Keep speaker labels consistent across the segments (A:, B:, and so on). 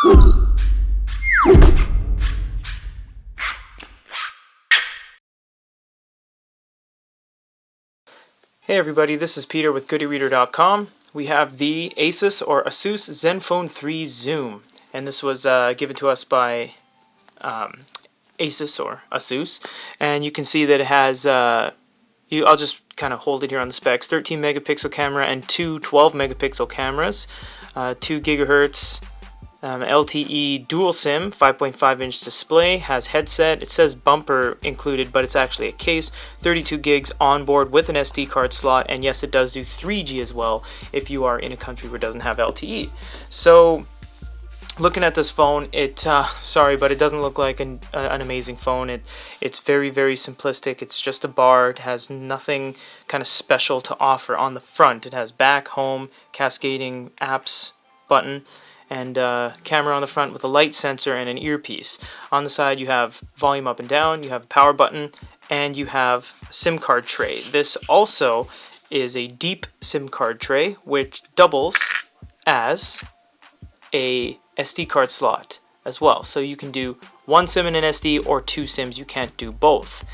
A: Hey everybody, this is Peter with GoodyReader.com. We have the Asus or Asus Zenfone 3 Zoom, and this was given to us by Asus or Asus, and you can see that it has, I'll just kind of hold it here on the specs, 13 megapixel camera and two 12 megapixel cameras, 2 gigahertz LTE dual SIM, 5.5 inch display, has headset, it says bumper included but it's actually a case, 32 gigs on board with an SD card slot, and yes, it does do 3G as well if you are in a country where it doesn't have LTE. So looking at this phone, sorry, but it doesn't look like an amazing phone. It's very, very simplistic. It's just a bar. It has nothing kind of special to offer on the front. It has back, home, cascading apps button, and camera on the front with a light sensor and an earpiece. On the side you have volume up and down, you have a power button, and you have a SIM card tray. This also is a deep SIM card tray which doubles as a SD card slot as well. So you can do one SIM in an SD or two SIMs. You can't do both.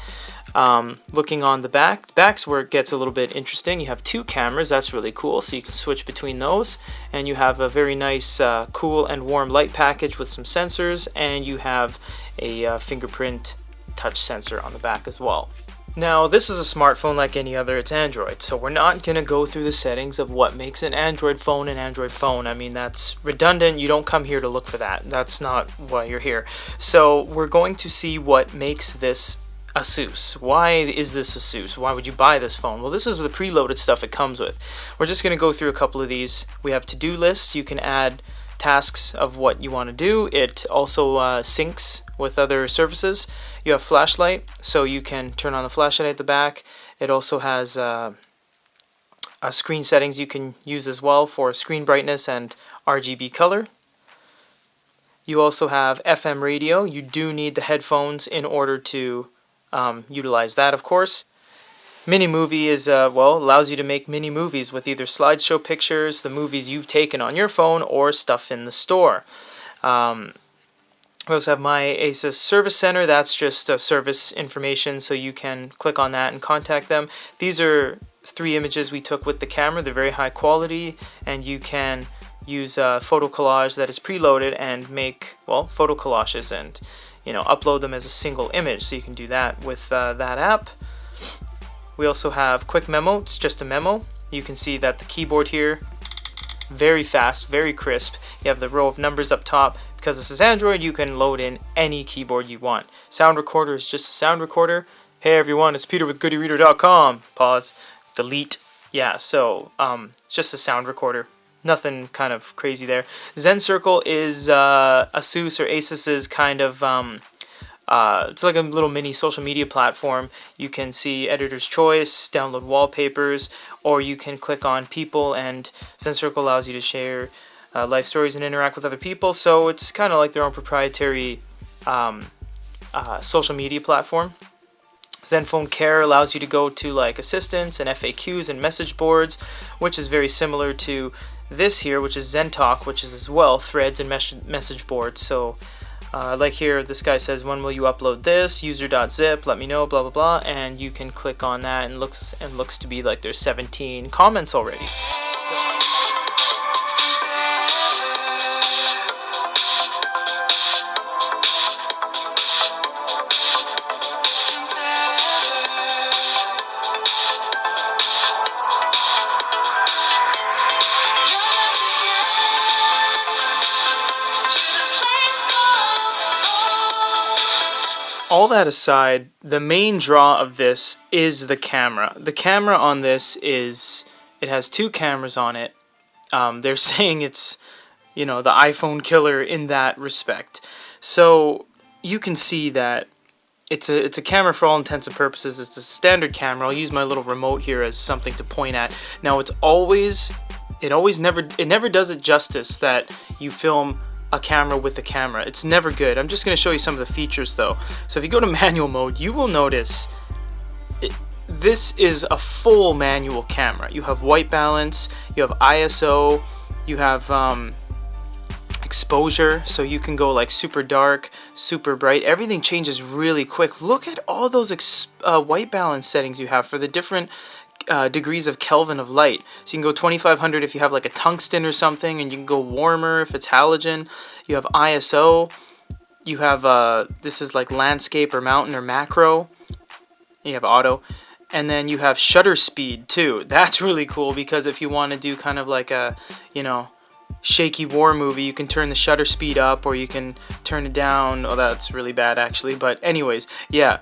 A: Looking on the back's where it gets a little bit interesting. You have two cameras, that's really cool, so you can switch between those, and you have a very nice cool and warm light package with some sensors, and you have a fingerprint touch sensor on the back as well. Now this is a smartphone like any other, it's Android, so we're not going to go through the settings of what makes an Android phone an Android phone. I mean, that's redundant. You don't come here to look for that. That's not why you're here. So we're going to see what makes this Asus. Why is this Asus? Why would you buy this phone? Well, this is the preloaded stuff it comes with. We're just going to go through a couple of these. We have to-do lists. You can add tasks of what you want to do. It also syncs with other services. You have flashlight, so you can turn on the flashlight at the back. It also has screen settings you can use as well for screen brightness and RGB color. You also have FM radio. You do need the headphones in order to utilize that, of course. Mini movie is, allows you to make mini movies with either slideshow pictures, the movies you've taken on your phone, or stuff in the store. We also have my Asus Service Center. That's just service information, so you can click on that and contact them. These are 3 images we took with the camera. They're very high quality, and you can use photo collage that is preloaded and make, photo collages and upload them as a single image, so you can do that with that app. We also have Quick Memo. It's just a memo. You can see that the keyboard here, very fast, very crisp. You have the row of numbers up top. Because this is Android, you can load in any keyboard you want. Sound recorder is just a sound recorder. Hey everyone, it's Peter with GoodyReader.com. Pause. Delete. Yeah, so it's just a sound recorder. Nothing kind of crazy there. Zen Circle is Asus or Asus's kind of, it's like a little mini social media platform. You can see editor's choice, download wallpapers, or you can click on people, and Zen Circle allows you to share life stories and interact with other people. So it's kind of like their own proprietary social media platform. Zenfone Care allows you to go to like assistants and FAQs and message boards, which is very similar to this here, which is Zen Talk, which is as well threads and message boards. So like here, this guy says, when will you upload this? User.zip, let me know, blah blah blah, and you can click on that, and looks to be like there's 17 comments already. So, all that aside, the main draw of this is the camera. The camera on this it has 2 cameras on it. They're saying it's, the iPhone killer in that respect. So you can see that it's a camera for all intents and purposes. It's a standard camera. I'll use my little remote here as something to point at. Now it never does it justice that you film a camera with a camera. It's never good. I'm just going to show you some of the features though. So if you go to manual mode, you will notice this is a full manual camera. You have white balance, you have ISO, you have exposure, so you can go like super dark, super bright. Everything changes really quick. Look at all those white balance settings you have for the different degrees of Kelvin of light. So you can go 2500 if you have like a tungsten or something, and you can go warmer if it's halogen. You have ISO. You have this is like landscape or mountain or macro. You have auto. And then you have shutter speed too. That's really cool, because if you want to do kind of like a, you know, shaky war movie, you can turn the shutter speed up, or you can turn it down. Oh, that's really bad actually. But anyways, yeah,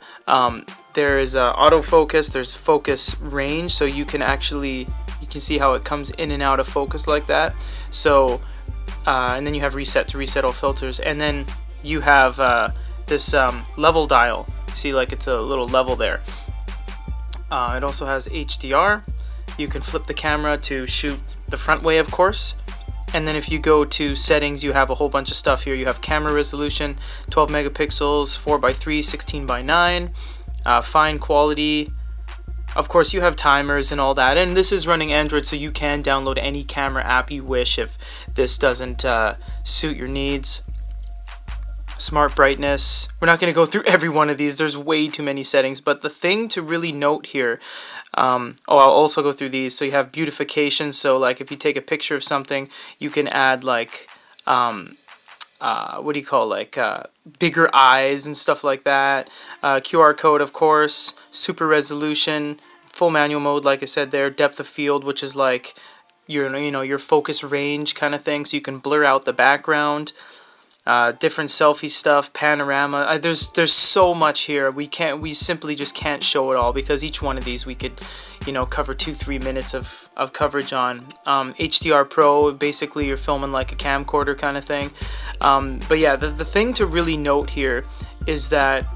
A: there is autofocus. There's focus range, so you can see how it comes in and out of focus like that. So, and then you have reset to reset all filters, and then you have this level dial. See, like it's a little level there. It also has HDR. You can flip the camera to shoot the front way, of course. And then if you go to settings, you have a whole bunch of stuff here. You have camera resolution, 12 megapixels, 4:3, 16:9, fine quality. Of course, you have timers and all that. And this is running Android, so you can download any camera app you wish if this doesn't suit your needs. Smart brightness. We're not going to go through every one of these. There's way too many settings. But the thing to really note here, I'll also go through these. So you have beautification. So like if you take a picture of something, you can add like, what do you call, like bigger eyes and stuff like that. QR code, of course. Super resolution. Full manual mode, like I said there. Depth of field, which is like your focus range kind of thing. So you can blur out the background. Different selfie stuff, panorama. There's so much here. We simply just can't show it all, because each one of these we could, cover 2-3 minutes of coverage on. HDR Pro, basically you're filming like a camcorder kind of thing. But yeah, the thing to really note here is that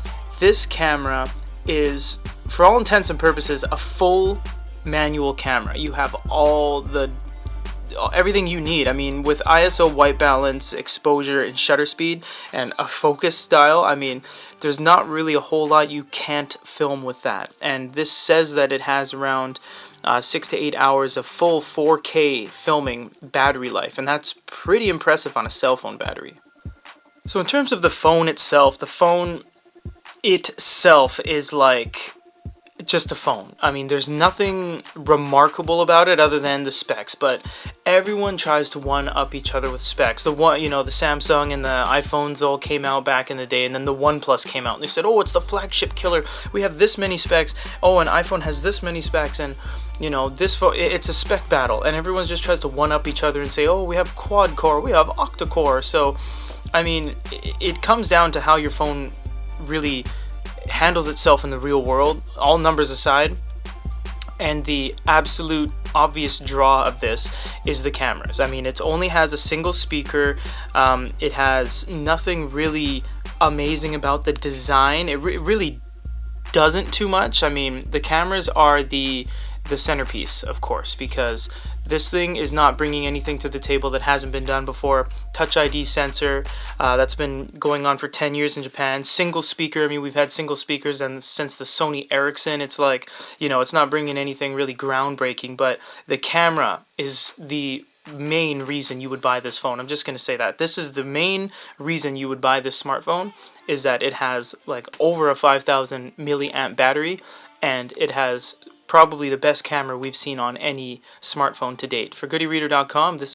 A: this camera is, for all intents and purposes, a full manual camera. You have everything you need. I mean, with ISO, white balance, exposure, and shutter speed, and a focus dial, I mean, there's not really a whole lot you can't film with that. And this says that it has around 6 to 8 hours of full 4K filming battery life, and that's pretty impressive on a cell phone battery. So in terms of the phone itself, is like just a phone. I mean, there's nothing remarkable about it other than the specs, but everyone tries to one-up each other with specs. The Samsung and the iPhones all came out back in the day, and then the OnePlus came out, and they said, oh, it's the flagship killer. We have this many specs. Oh, an iPhone has this many specs, and this phone, it's a spec battle, and everyone just tries to one-up each other and say, oh, we have quad-core, we have octa-core. So, I mean, it comes down to how your phone really handles itself in the real world, all numbers aside. And the absolute obvious draw of this is the cameras. I mean, it only has a single speaker. It has nothing really amazing about the design. It really doesn't too much. I mean, the cameras are the centerpiece, of course, because this thing is not bringing anything to the table that hasn't been done before. Touch ID sensor, that's been going on for 10 years in Japan. Single speaker, I mean, we've had single speakers and since the Sony Ericsson. It's like, it's not bringing anything really groundbreaking, but the camera is the main reason you would buy this phone. I'm just going to say that. This is the main reason you would buy this smartphone, is that it has like over a 5,000 milliamp battery, and it has probably the best camera we've seen on any smartphone to date. For GoodyReader.com, this